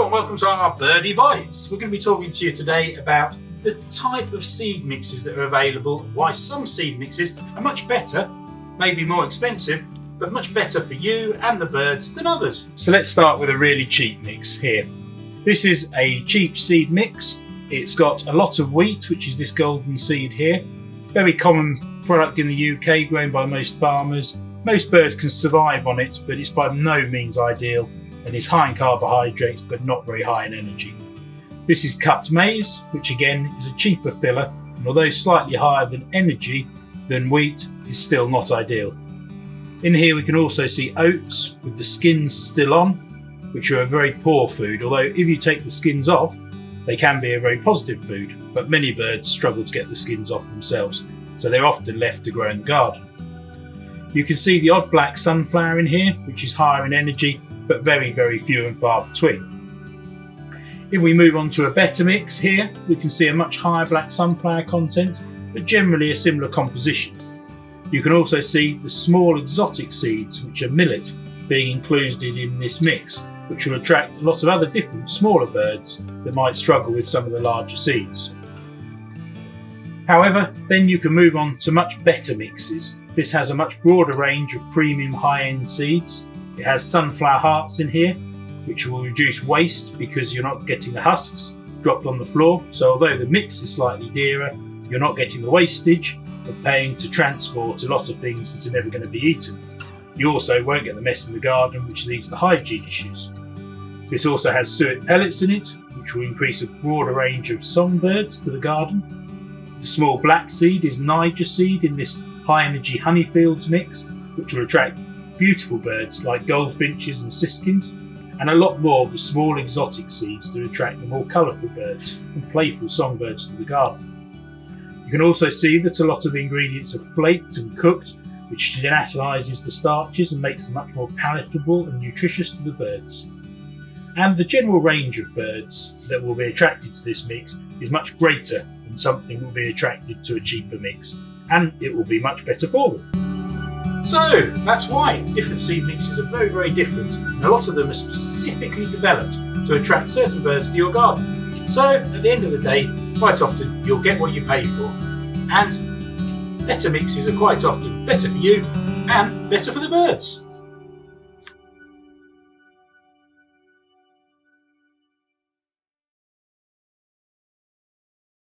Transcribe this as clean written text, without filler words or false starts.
and welcome to our Birdie Bites. We're going to be talking to you today about the type of seed mixes that are available, why some seed mixes are much better, maybe more expensive, but much better for you and the birds than others. So let's start with a really cheap mix here. This is a cheap seed mix. It's got a lot of wheat, which is this golden seed here. Very common product in the UK, grown by most farmers. Most birds can survive on it, but it's by no means ideal, and is high in carbohydrates but not very high in energy. This is cut maize, which again is a cheaper filler, and although slightly higher in energy than wheat, is still not ideal. In here we can also see oats with the skins still on, which are a very poor food, although if you take the skins off, they can be a very positive food, but many birds struggle to get the skins off themselves, so they're often left to grow in the garden. You can see the odd black sunflower in here, which is higher in energy, but very, very few and far between. If we move on to a better mix here, we can see a much higher black sunflower content, but generally a similar composition. You can also see the small exotic seeds, which are millet, being included in this mix, which will attract a lot of other different smaller birds that might struggle with some of the larger seeds. However, then you can move on to much better mixes. This has a much broader range of premium high-end seeds. It has sunflower hearts in here, which will reduce waste because you're not getting the husks dropped on the floor. So although the mix is slightly dearer, you're not getting the wastage of paying to transport a lot of things that are never going to be eaten. You also won't get the mess in the garden, which leads to hygiene issues. This also has suet pellets in it, which will increase a broader range of songbirds to the garden. The small black seed is Niger seed in this high energy honeyfields mix, which will attract beautiful birds like goldfinches and siskins, and a lot more of the small exotic seeds to attract the more colourful birds and playful songbirds to the garden. You can also see that a lot of the ingredients are flaked and cooked, which denaturalises the starches and makes them much more palatable and nutritious to the birds. And the general range of birds that will be attracted to this mix is much greater than something will be attracted to a cheaper mix, and it will be much better for them. So that's why different seed mixes are very, very different, and a lot of them are specifically developed to attract certain birds to your garden. So at the end of the day, quite often you'll get what you pay for, and better mixes are quite often better for you and better for the birds.